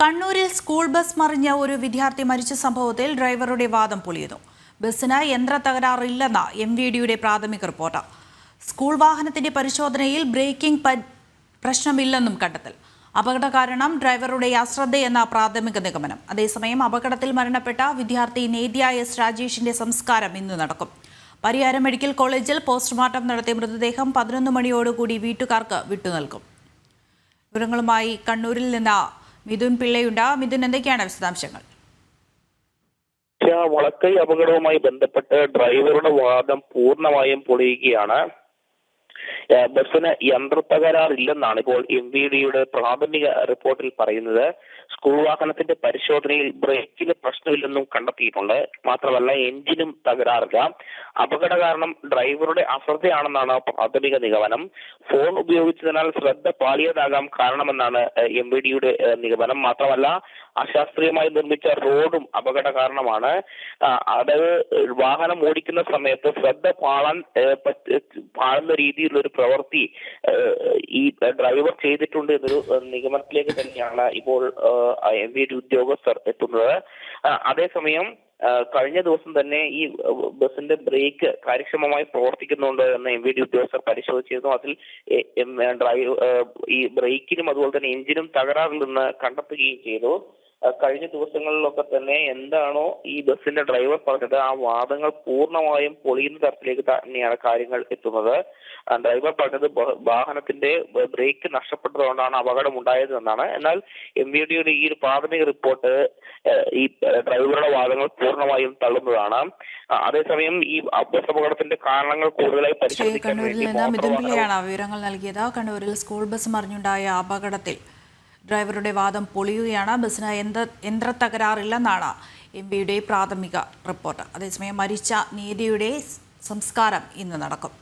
കണ്ണൂരിൽ school bus മറിഞ്ഞ ഒരു വിദ്യാർത്ഥി മരിച്ച സംഭവത്തിൽ ഡ്രൈവറുടെ വാദം പൊളിയുന്നു. ബസ്സിന് യന്ത്ര തകരാറില്ലെന്ന MVDയുടെ പ്രാഥമിക റിപ്പോർട്ട്. സ്കൂൾ വാഹനത്തിന്റെ പരിശോധനയിൽ ബ്രേക്കിംഗ് പ്രശ്നമില്ലെന്നും കണ്ടെത്തൽ. അപകട കാരണം ഡ്രൈവറുടെ അശ്രദ്ധയെന്ന പ്രാഥമിക നിഗമനം. അതേസമയം അപകടത്തിൽ മരണപ്പെട്ട വിദ്യാർത്ഥി നേദ്യ S. രാജേഷിന്റെ സംസ്കാരം ഇന്ന് നടക്കും. പരിയാരം മെഡിക്കൽ കോളേജിൽ പോസ്റ്റ്മോർട്ടം നടത്തിയ മൃതദേഹം 11 മണിയോടുകൂടി വീട്ടുകാർക്ക് വിട്ടുനൽകും. വിവരങ്ങളുമായി കണ്ണൂരിൽ നിന്ന് മിഥുൻ പിള്ളയുണ്ട്. മിഥുൻ, എന്തൊക്കെയാണ് വിശദാംശങ്ങൾ? വളക്കൈ അപകടവുമായി ബന്ധപ്പെട്ട് ഡ്രൈവറുടെ വാദം പൂർണ്ണമായും പൊളിയുകയാണ്. ബസ്സിന് യന്ത്ര തകരാറില്ലെന്നാണ് ഇപ്പോൾ MVDയുടെ പ്രാഥമിക റിപ്പോർട്ടിൽ പറയുന്നത്. സ്കൂൾ വാഹനത്തിന്റെ പരിശോധനയിൽ ബ്രേക്കിന് പ്രശ്നമില്ലെന്നും കണ്ടെത്തിയിട്ടുണ്ട്. മാത്രമല്ല, എഞ്ചിനും തകരാറില്ല. അപകട കാരണം ഡ്രൈവറുടെ അശ്രദ്ധയാണെന്നാണ് പ്രാഥമിക നിഗമനം. ഫോൺ ഉപയോഗിച്ചതിനാൽ ശ്രദ്ധ പാളിയതാകാം കാരണമെന്നാണ് MVDയുടെ നിഗമനം. മാത്രമല്ല, അശാസ്ത്രീയമായി നിർമ്മിച്ച റോഡും അപകട കാരണമാണ്. അതായത് വാഹനം ഓടിക്കുന്ന സമയത്ത് ശ്രദ്ധ പാളുന്ന രീതിയിലുള്ള ഒരു പ്രവൃത്തി ഈ ഡ്രൈവർ ചെയ്തിട്ടുണ്ട് എന്നൊരു നിഗമനത്തിലേക്ക് തന്നെയാണ് ഇപ്പോൾ MVD ഉദ്യോഗസ്ഥർ എത്തുന്നത്. അതേസമയം കഴിഞ്ഞ ദിവസം തന്നെ ഈ ബസിന്റെ ബ്രേക്ക് കാര്യക്ഷമമായി പ്രവർത്തിക്കുന്നുണ്ട് എന്ന് MVD ഉദ്യോഗസ്ഥർ പരിശോധിച്ചിരുന്നു. അതിൽ ഈ ബ്രേക്കിനും അതുപോലെ തന്നെ എഞ്ചിനും തകരാറില്ലെന്ന് കണ്ടെത്തുകയും ചെയ്തു. കഴിഞ്ഞ ദിവസങ്ങളിലൊക്കെ തന്നെ എന്താണോ ഈ ബസിന്റെ ഡ്രൈവർ പറഞ്ഞത്, ആ വാദങ്ങൾ പൂർണ്ണമായും പൊളിയുന്ന തരത്തിലേക്ക് തന്നെയാണ് കാര്യങ്ങൾ എത്തുന്നത്. ഡ്രൈവർ പറഞ്ഞത് വാഹനത്തിന്റെ ബ്രേക്ക് നഷ്ടപ്പെട്ടതുകൊണ്ടാണ് അപകടം ഉണ്ടായതെന്നാണ്. എന്നാൽ MVDയുടെ ഈ ഒരു പ്രാഥമിക റിപ്പോർട്ട് ഈ ഡ്രൈവറുടെ വാദങ്ങൾ പൂർണ്ണമായും തള്ളുന്നതാണ്. അതേസമയം ഈ ബസ് അപകടത്തിന്റെ കാരണങ്ങൾ കൂടുതലായി പരിശോധിക്കാൻ വേണ്ടി വിവരങ്ങൾ നൽകിയത്. കണ്ണൂരിൽ സ്കൂൾ ബസ് മറിഞ്ഞുണ്ടായ അപകടത്തിൽ ഡ്രൈവറുടെ വാദം പൊളിയുകയാണ്. ബസ്സിന് യന്ത്ര തകരാറില്ലെന്നാണ് MVDയുടെ പ്രാഥമിക റിപ്പോർട്ട്. അതേസമയം മരിച്ച നേദ്യയുടെ സംസ്കാരം ഇന്ന് നടക്കും.